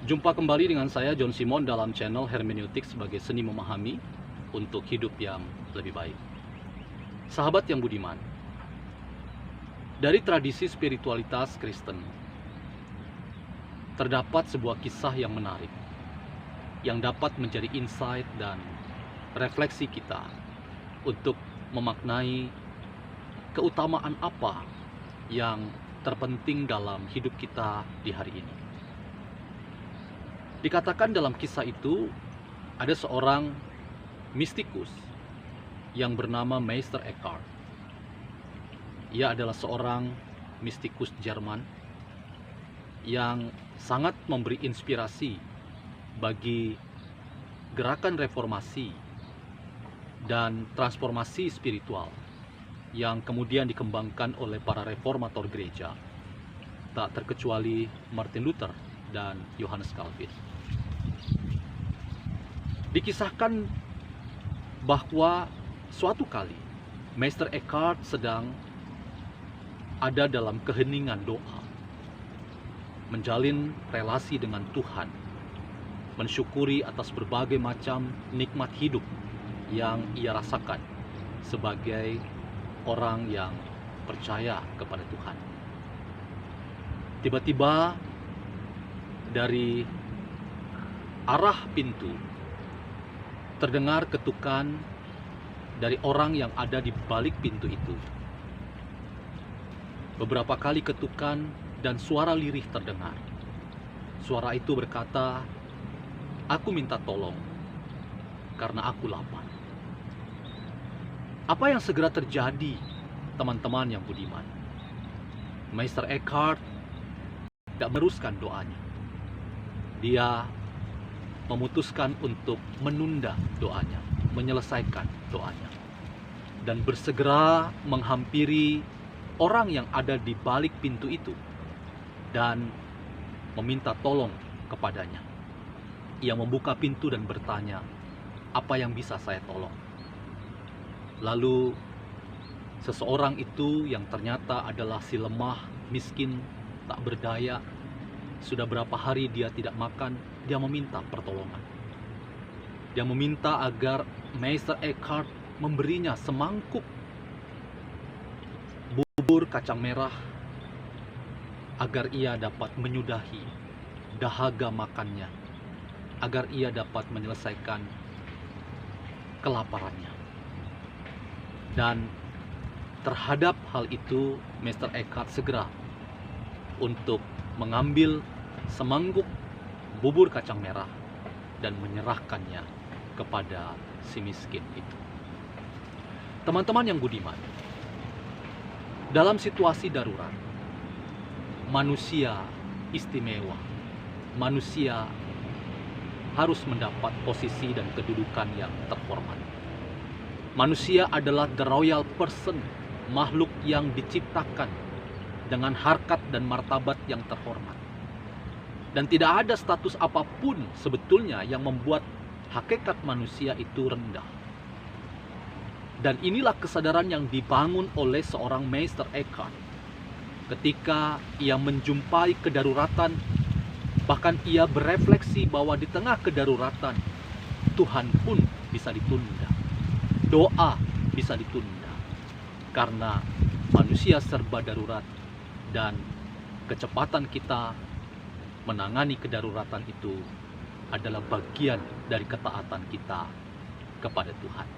Jumpa kembali dengan saya John Simon dalam channel Hermeneutik sebagai seni memahami untuk hidup yang lebih baik. Sahabat yang budiman, dari tradisi spiritualitas Kristen terdapat sebuah kisah yang menarik yang dapat menjadi insight dan refleksi kita untuk memaknai keutamaan apa yang terpenting dalam hidup kita di hari ini. Dikatakan dalam kisah itu ada seorang mistikus yang bernama Meister Eckhart. Ia adalah seorang mistikus Jerman yang sangat memberi inspirasi bagi gerakan reformasi dan transformasi spiritual yang kemudian dikembangkan oleh para reformator gereja, tak terkecuali Martin Luther dan Johannes Calvin. Dikisahkan bahwa suatu kali Meister Eckhart sedang ada dalam keheningan doa, menjalin relasi dengan Tuhan, mensyukuri atas berbagai macam nikmat hidup yang ia rasakan sebagai orang yang percaya kepada Tuhan. Tiba-tiba dari arah pintu terdengar ketukan dari orang yang ada di balik pintu itu. Beberapa kali ketukan dan suara lirih terdengar. Suara itu berkata, "Aku minta tolong karena aku lapar." Apa yang segera terjadi, teman-teman yang budiman? Meister Eckhart tidak meneruskan doanya. Dia memutuskan untuk menunda doanya, menyelesaikan doanya, dan bersegera menghampiri orang yang ada di balik pintu itu dan meminta tolong kepadanya. Ia membuka pintu dan bertanya, "Apa yang bisa saya tolong?" Lalu seseorang itu yang ternyata adalah si lemah, miskin, tak berdaya, sudah berapa hari dia tidak makan, dia meminta pertolongan. Dia meminta agar Meister Eckhart memberinya semangkuk bubur kacang merah agar ia dapat menyudahi dahaga makannya, agar ia dapat menyelesaikan kelaparannya. Dan terhadap hal itu, Meister Eckhart segera untuk mengambil semangkuk bubur kacang merah dan menyerahkannya kepada si miskin itu. Teman-teman yang budiman, dalam situasi darurat, manusia istimewa, manusia harus mendapat posisi dan kedudukan yang terhormat. Manusia adalah the royal person, makhluk yang diciptakan dengan harkat dan martabat yang terhormat. Dan tidak ada status apapun sebetulnya yang membuat hakikat manusia itu rendah. Dan inilah kesadaran yang dibangun oleh seorang Meister Eckhart ketika ia menjumpai kedaruratan, bahkan ia berefleksi bahwa di tengah kedaruratan Tuhan pun bisa ditunda, doa bisa ditunda, karena manusia serba darurat dan kecepatan kita menangani kedaruratan itu adalah bagian dari ketaatan kita kepada Tuhan.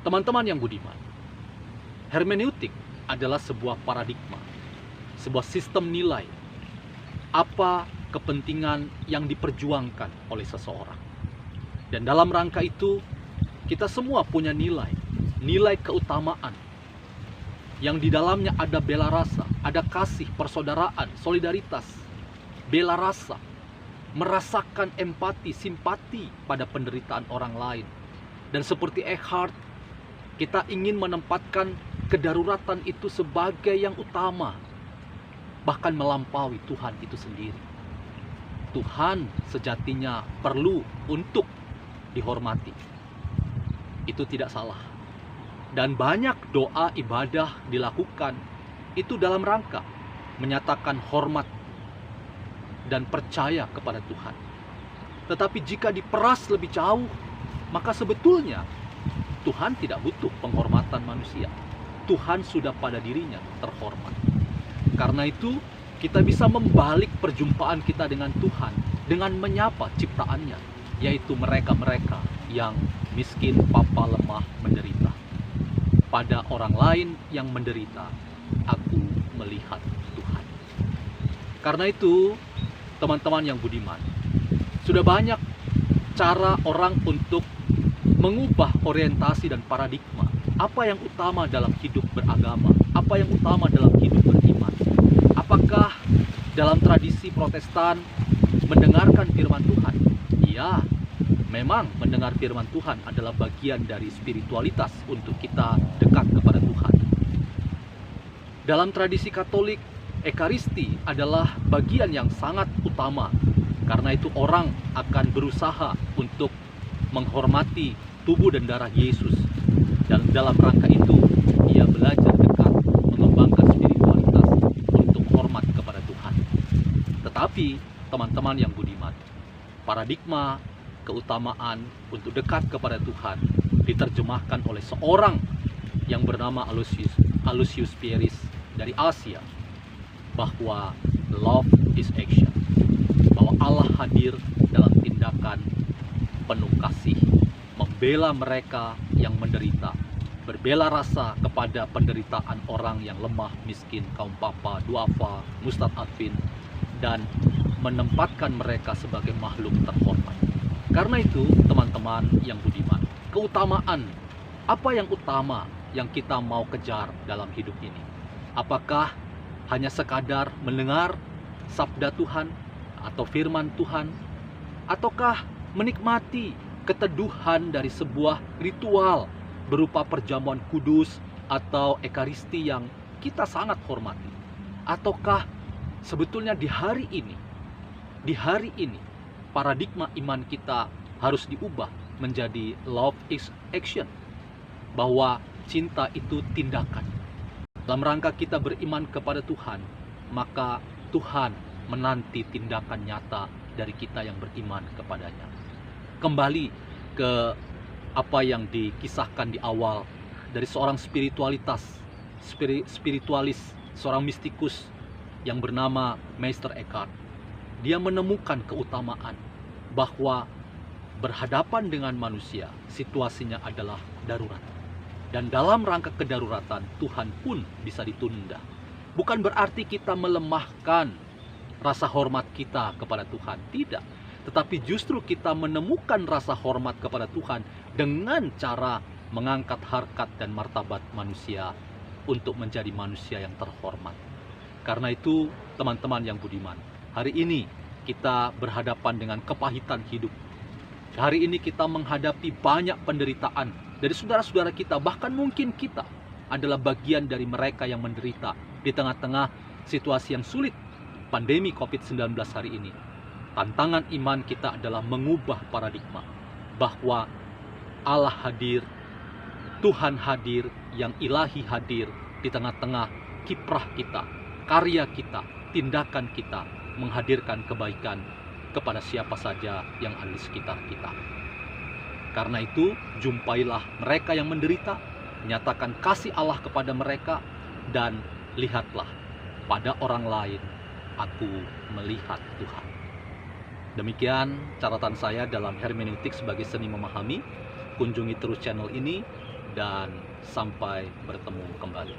Teman-teman yang budiman, hermeneutik adalah sebuah paradigma, sebuah sistem nilai apa kepentingan yang diperjuangkan oleh seseorang. Dan dalam rangka itu, kita semua punya nilai keutamaan yang di dalamnya ada bela rasa, ada kasih, persaudaraan, solidaritas, bela rasa, merasakan empati, simpati pada penderitaan orang lain. Dan seperti Eckhart, kita ingin menempatkan kedaruratan itu sebagai yang utama, bahkan melampaui Tuhan itu sendiri. Tuhan sejatinya perlu untuk dihormati. Itu tidak salah. Dan banyak doa ibadah dilakukan itu dalam rangka menyatakan hormat dan percaya kepada Tuhan. Tetapi jika diperas lebih jauh, maka sebetulnya Tuhan tidak butuh penghormatan manusia. Tuhan sudah pada dirinya terhormat. Karena itu, kita bisa membalik perjumpaan kita dengan Tuhan dengan menyapa ciptaannya, yaitu mereka-mereka yang miskin, papa, lemah, menderita. Pada orang lain yang menderita, aku melihat Tuhan. Karena itu, teman-teman yang budiman, sudah banyak cara orang untuk mengubah orientasi dan paradigma. Apa yang utama dalam hidup beragama? Apa yang utama dalam hidup beriman? Apakah dalam tradisi Protestan mendengarkan firman Tuhan? Iya, memang mendengar firman Tuhan adalah bagian dari spiritualitas untuk kita dekat kepada Tuhan. Dalam tradisi Katolik, Ekaristi adalah bagian yang sangat utama. Karena itu orang akan berusaha untuk menghormati tubuh dan darah Yesus. Dan dalam rangka itu, ia belajar dekat, mengembangkan spiritualitas untuk hormat kepada Tuhan. Tetapi, teman-teman yang budiman, paradigma keutamaan untuk dekat kepada Tuhan diterjemahkan oleh seorang yang bernama Aloysius Pieris dari Asia, bahwa love is action, bahwa Allah hadir dalam tindakan penuh kasih, membela mereka yang menderita, berbela rasa kepada penderitaan orang yang lemah, miskin, kaum papa, duafa, mustad advin, dan menempatkan mereka sebagai makhluk terhormat. Karena itu, teman-teman yang budiman, keutamaan, apa yang utama yang kita mau kejar dalam hidup ini? Apakah hanya sekadar mendengar sabda Tuhan atau firman Tuhan? Ataukah menikmati keteduhan dari sebuah ritual berupa perjamuan kudus atau ekaristi yang kita sangat hormati? Ataukah sebetulnya di hari ini, paradigma iman kita harus diubah menjadi love is action, bahwa cinta itu tindakan. Dalam rangka kita beriman kepada Tuhan, maka Tuhan menanti tindakan nyata dari kita yang beriman kepadanya. Kembali ke apa yang dikisahkan di awal dari seorang spiritualis, seorang mistikus yang bernama Meister Eckhart. Dia menemukan keutamaan bahwa berhadapan dengan manusia, situasinya adalah darurat. Dan dalam rangka kedaruratan, Tuhan pun bisa ditunda. Bukan berarti kita melemahkan rasa hormat kita kepada Tuhan, tidak. Tetapi justru kita menemukan rasa hormat kepada Tuhan dengan cara mengangkat harkat dan martabat manusia untuk menjadi manusia yang terhormat. Karena itu, teman-teman yang budiman, hari ini kita berhadapan dengan kepahitan hidup. Hari ini kita menghadapi banyak penderitaan dari saudara-saudara kita, bahkan mungkin kita adalah bagian dari mereka yang menderita di tengah-tengah situasi yang sulit, pandemi COVID-19 hari ini. Tantangan iman kita adalah mengubah paradigma bahwa Allah hadir, Tuhan hadir, yang ilahi hadir di tengah-tengah kiprah kita, karya kita, tindakan kita, menghadirkan kebaikan kepada siapa saja yang ada di sekitar kita. Karena itu, jumpailah mereka yang menderita, nyatakan kasih Allah kepada mereka, dan lihatlah, pada orang lain aku melihat Tuhan. Demikian catatan saya dalam hermeneutik sebagai seni memahami. Kunjungi terus channel ini, dan sampai bertemu kembali.